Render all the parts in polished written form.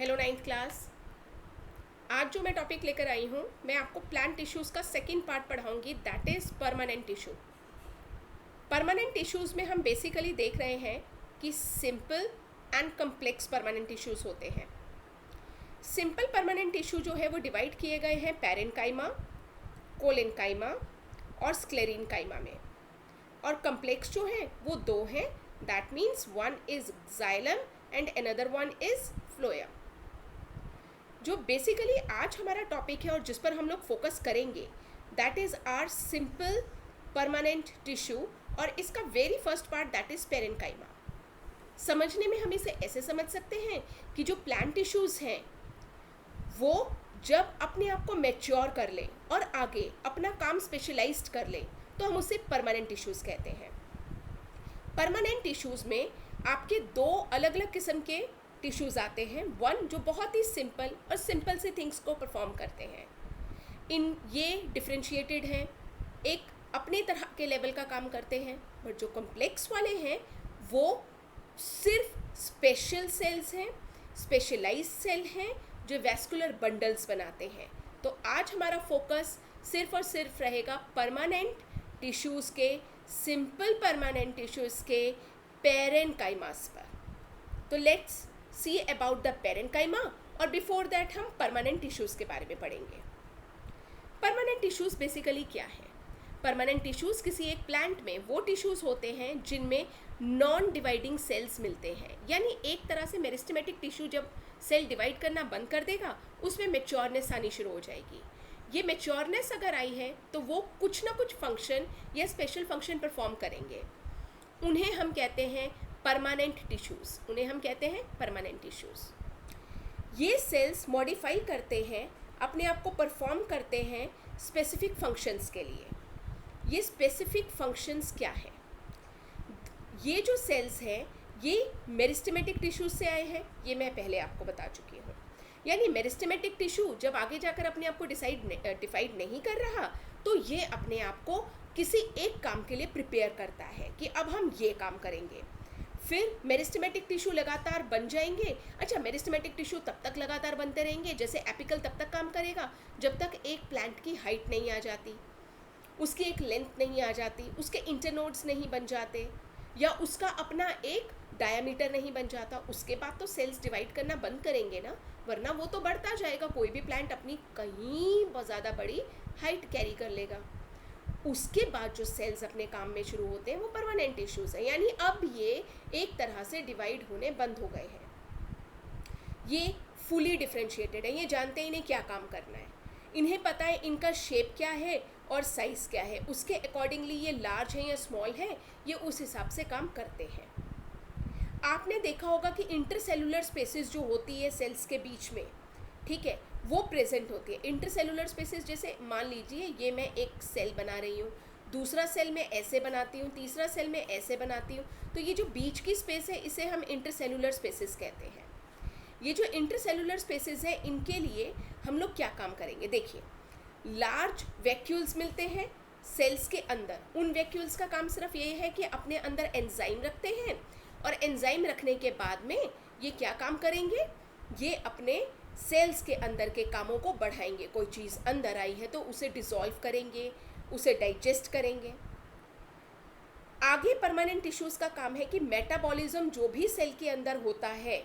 Hello ninth class. आज जो मैं टॉपिक लेकर आई हूँ, मैं आपको प्लांट टिश्यूज़ का सेकंड पार्ट पढ़ाऊँगी, that is permanent tissue. Permanent tissues में हम बेसिकली देख रहे हैं कि simple and complex permanent tissues होते हैं। सिंपल परमानेंट टिश्यू जो है वो डिवाइड किए गए हैं पैरेन्काइमा, कोलेन्काइमा और स्क्लेरेन्काइमा में, और कम्प्लेक्स जो है वो दो हैं, that means one is xylem and another one is phloem. जो बेसिकली आज हमारा टॉपिक है और जिस पर हम लोग फोकस करेंगे, that is our simple permanent tissue, और इसका very first part that is parenchyma. समझने में हम इसे ऐसे समझ सकते हैं कि जो प्लांट टिश्यूज़ हैं वो जब अपने आप को मैच्योर कर लें और आगे अपना काम स्पेशलाइज्ड कर लें तो हम उसे परमानेंट टिश्यूज़ कहते हैं। परमानेंट टिश्यूज़ में आपके दो अलग अलग किस्म के टिश्यूज़ आते हैं। वन जो बहुत ही सिंपल और सिंपल से थिंग्स को परफॉर्म करते हैं, इन ये डिफ्रेंशिएटेड हैं, एक अपने तरह के लेवल का काम करते हैं। बट जो कॉम्प्लेक्स वाले हैं वो सिर्फ स्पेशल सेल्स हैं, स्पेशलाइज्ड सेल हैं जो वैस्कुलर बंडल्स बनाते हैं। तो आज हमारा फोकस सिर्फ और सिर्फ रहेगा परमानेंट टिश्यूज़ के, सिंपल परमानेंट टिश्यूज़ के पैरेन्काइमास पर। तो let's see about the parenchyma, और बिफोर दैट हम परमानेंट टिश्यूज़ के बारे में पढ़ेंगे। परमानेंट टिश्यूज़ बेसिकली क्या है? परमानेंट टिश्यूज़ किसी एक प्लांट में वो टिश्यूज़ होते हैं जिनमें नॉन डिवाइडिंग सेल्स मिलते हैं, यानी एक तरह से मेरिस्टेमेटिक टिश्यू जब सेल डिवाइड करना बंद कर देगा उसमें मैच्योरनेस आनी शुरू हो जाएगी। ये मैच्योरनेस अगर आई है तो वो कुछ ना कुछ फंक्शन या स्पेशल फंक्शन परफॉर्म करेंगे, उन्हें हम कहते हैं परमानेंट टिश्यूज़। उन्हें हम कहते हैं परमानेंट टिश्यूज़। ये सेल्स मॉडिफाई करते हैं, अपने आप को परफॉर्म करते हैं स्पेसिफिक फंक्शंस के लिए। ये स्पेसिफिक फंक्शंस क्या है? ये जो सेल्स हैं ये मेरिस्टेमेटिक टिश्यूज से आए हैं, ये मैं पहले आपको बता चुकी हूँ। यानी मेरिस्टेमेटिक टिश्यू जब आगे जाकर अपने आप को डिफाइड नहीं कर रहा तो ये अपने आप को किसी एक काम के लिए प्रिपेयर करता है कि अब हम ये काम करेंगे। फिर मेरिस्टेमेटिक टिश्यू लगातार बन जाएंगे। अच्छा, मेरिस्टेमेटिक टिश्यू तब तक लगातार बनते रहेंगे जैसे एपिकल तब तक काम करेगा जब तक एक प्लांट की हाइट नहीं आ जाती, उसकी एक लेंथ नहीं आ जाती, उसके इंटरनोड्स नहीं बन जाते, या उसका अपना एक डायामीटर नहीं बन जाता। उसके बाद तो सेल्स डिवाइड करना बंद करेंगे ना, वरना वो तो बढ़ता जाएगा। कोई भी प्लांट अपनी कहीं बहुत ज़्यादा बड़ी हाइट कैरी कर लेगा। उसके बाद जो सेल्स अपने काम में शुरू होते हैं वो परमानेंट टिश्यूज़ हैं, यानी अब ये एक तरह से डिवाइड होने बंद हो गए हैं। ये फुली डिफ्रेंशिएटेड है, ये जानते हैं इन्हें क्या काम करना है, इन्हें पता है इनका शेप क्या है और साइज़ क्या है, उसके अकॉर्डिंगली ये लार्ज है या स्मॉल है, ये उस हिसाब से काम करते हैं। आपने देखा होगा कि इंटरसेलुलर स्पेसेस जो होती है सेल्स के बीच में, ठीक है, वो प्रेजेंट होती है। इंटरसेलुलर स्पेसेस जैसे मान लीजिए ये मैं एक सेल बना रही हूँ, दूसरा सेल में ऐसे बनाती हूँ, तीसरा सेल में ऐसे बनाती हूँ, तो ये जो बीच की स्पेस है इसे हम इंटरसेलुलर स्पेसेस कहते हैं। ये जो इंटरसेलुलर स्पेसेस है इनके लिए हम लोग क्या काम करेंगे? देखिए, लार्ज वैक्यूल्स मिलते हैं सेल्स के अंदर। उन वैक्यूल्स का काम सिर्फ ये है कि अपने अंदर एंजाइम रखते हैं, और एंजाइम रखने के बाद में ये क्या काम करेंगे? ये अपने सेल्स के अंदर के कामों को बढ़ाएंगे। कोई चीज़ अंदर आई है तो उसे डिसॉल्व करेंगे, उसे डाइजेस्ट करेंगे। आगे परमानेंट टिश्यूज़ का काम है कि मेटाबॉलिज्म जो भी सेल के अंदर होता है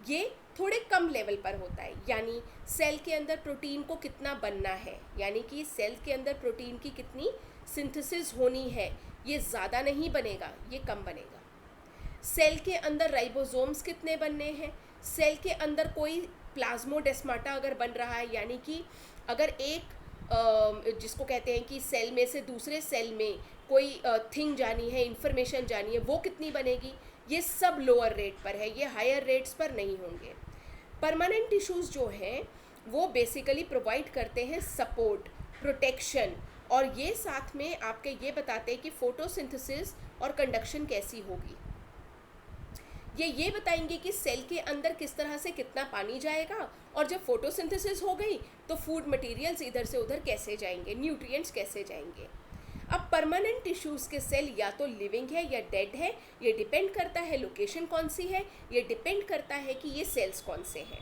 ये थोड़े कम लेवल पर होता है, यानी सेल के अंदर प्रोटीन को कितना बनना है, यानी कि सेल के अंदर प्रोटीन की कितनी सिंथेसिस होनी है, ये ज़्यादा नहीं बनेगा, ये कम बनेगा। सेल के अंदर राइबोसोम्स कितने बनने हैं, सेल के अंदर कोई प्लाज्मोडेस्माटा अगर बन रहा है, यानी कि अगर एक जिसको कहते हैं कि सेल में से दूसरे सेल में कोई थिंग जानी है, इंफॉर्मेशन जानी है, वो कितनी बनेगी, ये सब लोअर रेट पर है, ये हायर रेट्स पर नहीं होंगे। परमानेंट टिश्यूज़ जो हैं वो बेसिकली प्रोवाइड करते हैं सपोर्ट, प्रोटेक्शन, और ये साथ में आपके ये बताते हैं कि फोटोसिंथेसिस और कंडक्शन कैसी होगी। ये बताएंगे कि सेल के अंदर किस तरह से कितना पानी जाएगा, और जब फोटोसिंथेसिस हो गई तो फूड मटेरियल्स इधर से उधर कैसे जाएंगे, न्यूट्रिएंट्स कैसे जाएंगे। अब परमानेंट टिश्यूज़ के सेल या तो लिविंग है या डेड है, ये डिपेंड करता है लोकेशन कौन सी है, ये डिपेंड करता है कि ये सेल्स कौन से हैं।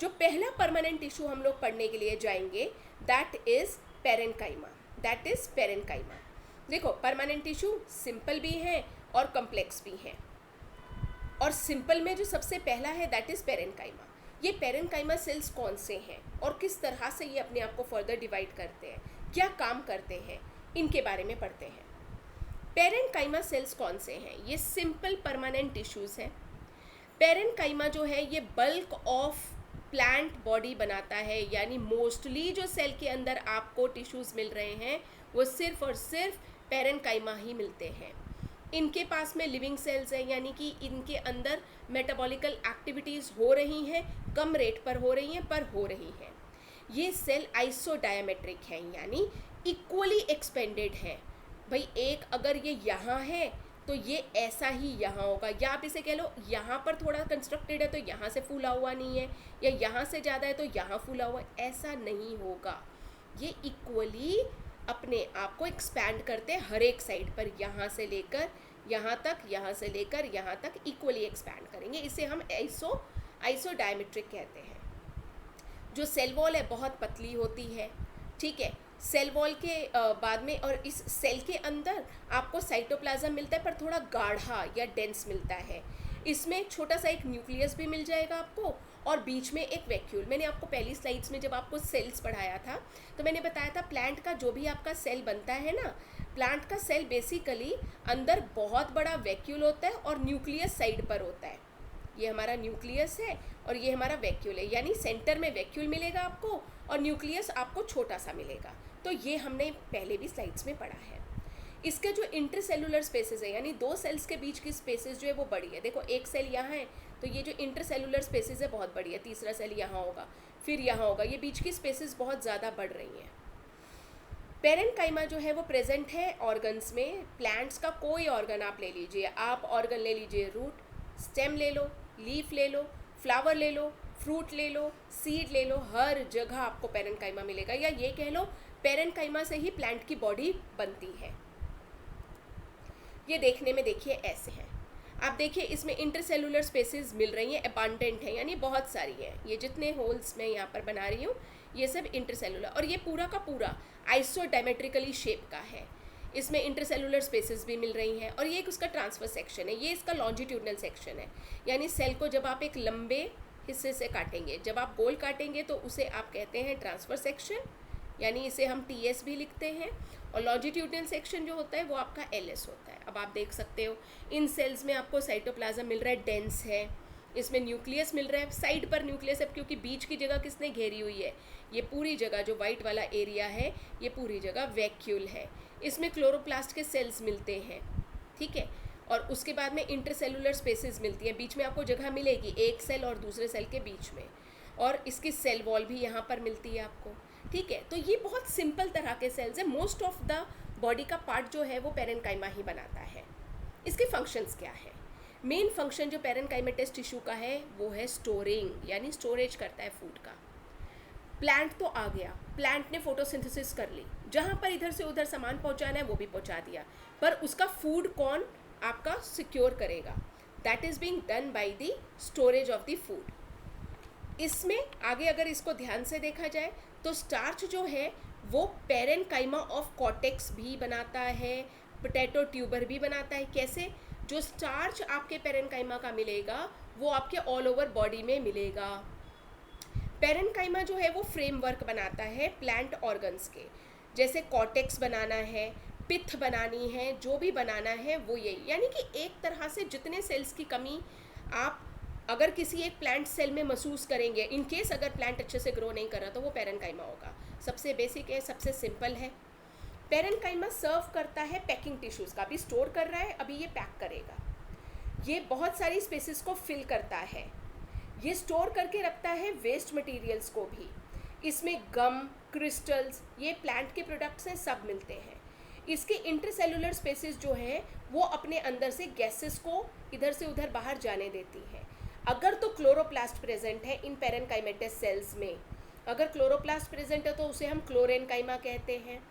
जो पहला परमानेंट टिश्यू हम लोग पढ़ने के लिए जाएंगे that is parenchyma. That is parenchyma. देखो परमानेंट टिश्यू सिंपल भी है और कॉम्प्लेक्स भी है, और सिंपल में जो सबसे पहला है दैट इज पेरेन्काइमा। ये पेरेन्काइमा सेल्स कौन से हैं और किस तरह से ये अपने आप को फर्दर डिवाइड करते हैं, क्या काम करते हैं, इनके बारे में पढ़ते हैं। पेरेन्काइमा सेल्स कौन से हैं? ये सिंपल परमानेंट टिश्यूज हैं। पेरेन्काइमा जो है ये बल्क ऑफ प्लांट बॉडी बनाता है, यानी मोस्टली जो सेल के अंदर आपको टिश्यूज मिल रहे हैं वो सिर्फ और सिर्फ पेरेन्काइमा ही मिलते हैं। इनके पास में लिविंग सेल्स हैं, यानी कि इनके अंदर मेटाबॉलिकल एक्टिविटीज़ हो रही हैं, कम रेट पर हो रही हैं पर हो रही हैं। ये सेल आइसोडायमेट्रिक हैं, यानी इक्वली एक्सपेंडेड है। भाई एक अगर ये यहाँ है तो ये ऐसा ही यहाँ होगा, या आप इसे कह लो यहाँ पर थोड़ा कंस्ट्रक्टेड है तो यहाँ से फूला हुआ नहीं है, या यहाँ से ज़्यादा है तो यहाँ फूला हुआ है, ऐसा नहीं होगा। ये इक्वली अपने आप को एक्सपैंड करते हैं हर एक साइड पर, यहाँ से लेकर यहाँ तक, यहाँ से लेकर यहाँ तक इक्वली एक्सपैंड करेंगे। इसे हम आइसोडायमेट्रिक कहते हैं। जो सेल वॉल है बहुत पतली होती है, ठीक है। सेल वॉल के बाद में और इस सेल के अंदर आपको साइटोप्लाज्म मिलता है पर थोड़ा गाढ़ा या डेंस मिलता है। इसमें एक छोटा सा एक न्यूक्लियस भी मिल जाएगा आपको, और बीच में एक वैक्यूल। मैंने आपको पहली स्लाइड्स में जब आपको सेल्स पढ़ाया था तो मैंने बताया था प्लांट का जो भी आपका सेल बनता है ना, प्लांट का सेल बेसिकली अंदर बहुत बड़ा वैक्यूल होता है और न्यूक्लियस साइड पर होता है। ये हमारा न्यूक्लियस है और ये हमारा वैक्यूल है, यानी सेंटर में वैक्यूल मिलेगा आपको और न्यूक्लियस आपको छोटा सा मिलेगा। तो ये हमने पहले भी स्लाइड्स में पढ़ा है। इसके जो इंटरसेलुलर स्पेसेस है, यानी दो सेल्स के बीच की स्पेसेस जो है वो बड़ी है। देखो एक सेल यहाँ है तो ये जो इंटरसेलुलर स्पेसेस है बहुत बड़ी है, तीसरा सेल यहाँ होगा, फिर यहाँ होगा, ये बीच की स्पेसेस बहुत ज़्यादा बढ़ रही हैं। पेरेन्काइमा जो है वो प्रेजेंट है ऑर्गन्स में। प्लांट्स का कोई ऑर्गन आप ले लीजिए, आप ऑर्गन ले लीजिए, रूट, स्टेम ले लो, लीफ ले लो, फ्लावर ले लो, फ्रूट ले लो, सीड ले लो, हर जगह आपको पेरेन्काइमा मिलेगा। या ये कह लो पेरेन्काइमा से ही प्लांट की बॉडी बनती है। ये देखने में देखिए ऐसे है, आप देखिए इसमें इंटरसेलुलर स्पेसेस मिल रही हैं, अबांडेंट है, यानी बहुत सारी हैं। ये जितने होल्स मैं यहाँ पर बना रही हूँ ये सब इंटरसेलुलर, और ये पूरा का पूरा आइसोडायमेट्रिकली शेप का है। इसमें इंटरसेलुलर स्पेसेस भी मिल रही हैं, और ये एक उसका ट्रांसफर सेक्शन है, ये इसका लॉन्जिट्यूडनल सेक्शन है। यानी सेल को जब आप एक लंबे हिस्से से काटेंगे, जब आप गोल काटेंगे तो उसे आप कहते हैं ट्रांसफर सेक्शन, यानी इसे हम TS भी लिखते हैं। और लॉन्जिट्यूडनल सेक्शन जो होता है वो आपका LS होता है। अब आप देख सकते हो इन सेल्स में आपको साइटोप्लाज्म मिल रहा है, डेंस है, इसमें न्यूक्लियस मिल रहा है, साइड पर न्यूक्लियस है क्योंकि बीच की जगह किसने घेरी हुई है, ये पूरी जगह जो वाइट वाला एरिया है ये पूरी जगह वैक्यूल है। इसमें क्लोरोप्लास्ट के सेल्स मिलते हैं, ठीक है। और उसके बाद में इंटरसेलुलर स्पेसेस मिलती हैं, बीच में आपको जगह मिलेगी एक सेल और दूसरे सेल के बीच में, और इसकी सेल वॉल भी यहाँ पर मिलती है आपको, ठीक है। तो ये बहुत सिंपल तरह के सेल्स हैं। मोस्ट ऑफ द बॉडी का पार्ट जो है वो पेरेन्काइमा ही बनाता है। इसके फंक्शंस क्या है? मेन फंक्शन जो पेरेन्काइमेटस टिश्यू का है वो है स्टोरिंग, यानी स्टोरेज करता है फूड का। प्लांट तो आ गया, प्लांट ने फोटोसिंथेसिस कर ली, जहाँ पर इधर से उधर सामान पहुँचाना है वो भी पहुँचा दिया, पर उसका फूड कौन आपका सिक्योर करेगा? That is being done by the storage of the food. इसमें आगे अगर इसको ध्यान से देखा जाए तो स्टार्च जो है वो पेरेन्काइमा ऑफ कॉर्टेक्स भी बनाता है, पोटैटो ट्यूबर भी बनाता है। कैसे? जो स्टार्च आपके पेरेन्काइमा का मिलेगा वो आपके ऑल ओवर बॉडी में मिलेगा। पेरेन्काइमा जो है वो फ्रेमवर्क बनाता है प्लांट ऑर्गन्स के, जैसे कॉर्टेक्स बनाना है, पिथ बनानी है, जो भी बनाना है वो यही। यानी कि एक तरह से जितने सेल्स की कमी आप अगर किसी एक प्लांट सेल में महसूस करेंगे, इन केस अगर प्लांट अच्छे से ग्रो नहीं कर रहा तो वो पेरेन्काइमा होगा। सबसे बेसिक है, सबसे सिंपल है। पेरेन्काइमा सर्व करता है पैकिंग टिश्यूज़ का, अभी स्टोर कर रहा है, अभी ये पैक करेगा। ये बहुत सारी स्पेसेस को फिल करता है, ये स्टोर करके रखता है वेस्ट मटेरियल्स को भी। इसमें गम, क्रिस्टल्स, ये प्लांट के प्रोडक्ट्स हैं, सब मिलते हैं। इसके इंटरसेलुलर स्पेसेस जो हैं वो अपने अंदर से गैसेस को इधर से उधर बाहर जाने देती हैं। अगर तो क्लोरोप्लास्ट प्रेजेंट है इन पेरेन्काइमेटस सेल्स में, अगर क्लोरोप्लास्ट प्रेजेंट है तो उसे हम क्लोरेन्काइमा कहते हैं,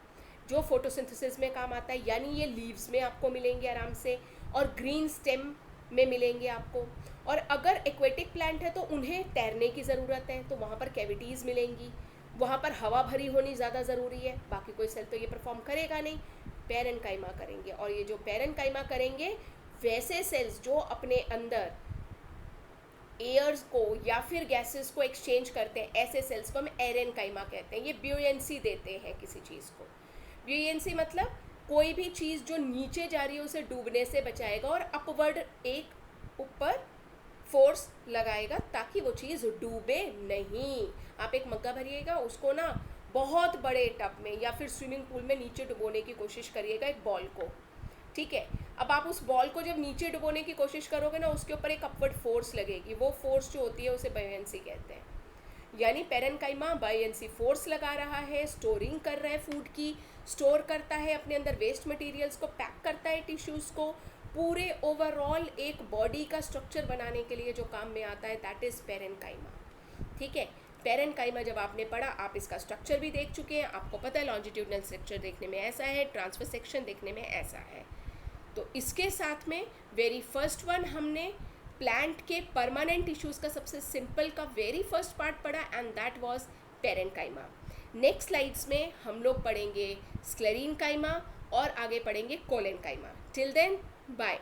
जो फोटोसिंथेसिस में काम आता है। यानी ये लीव्स में आपको मिलेंगे आराम से, और ग्रीन स्टेम में मिलेंगे आपको। और अगर एक्वेटिक प्लांट है तो उन्हें तैरने की ज़रूरत है, तो वहाँ पर कैविटीज़ मिलेंगी, वहाँ पर हवा भरी होनी ज़्यादा ज़रूरी है, बाकी कोई सेल तो ये परफॉर्म करेगा नहीं, पैरेन्काइमा करेंगे। और ये जो पैरेन्काइमा करेंगे वैसे सेल्स जो अपने अंदर एयर्स को या फिर गैसेस को एक्सचेंज करते हैं, ऐसे सेल्स को हम एरेनकाइमा कहते हैं। ये ब्यूएंसी देते हैं किसी चीज़ को। ब्यूएंसी मतलब कोई भी चीज़ जो नीचे जा रही है उसे डूबने से बचाएगा और अपवर्ड एक ऊपर फोर्स लगाएगा ताकि वो चीज़ डूबे नहीं। आप एक मग्गा भरिएगा, उसको ना बहुत बड़े टब में या फिर स्विमिंग पूल में नीचे डुबोने की कोशिश करिएगा एक बॉल को, ठीक है। अब आप उस बॉल को जब नीचे डुबोने की कोशिश करोगे ना, उसके ऊपर एक अपवर्ड फोर्स लगेगी, वो फोर्स जो होती है उसे बायोएंसी कहते हैं। यानी पैरेन्काइमा बायोएंसी फोर्स लगा रहा है, स्टोरिंग कर रहा है फूड की, स्टोर करता है अपने अंदर वेस्ट मटेरियल्स को, पैक करता है टिश्यूज़ को, पूरे ओवरऑल एक बॉडी का स्ट्रक्चर बनाने के लिए जो काम में आता है, दैट इज़ पैरेन्काइमा, ठीक है। पैरेन्काइमा जब आपने पढ़ा, आप इसका स्ट्रक्चर भी देख चुके हैं, आपको पता है लॉन्जिट्यूडनल स्ट्रक्चर देखने में ऐसा है, ट्रांसफर सेक्शन देखने में ऐसा है। तो इसके साथ में वेरी फर्स्ट वन हमने प्लांट के परमानेंट टिश्यूज़ का सबसे सिंपल का वेरी फर्स्ट पार्ट पढ़ा and that was parenchyma. Next slides में हम लोग पढ़ेंगे स्क्लेरेन्काइमा और आगे पढ़ेंगे कोलेन्काइमा। Till then bye.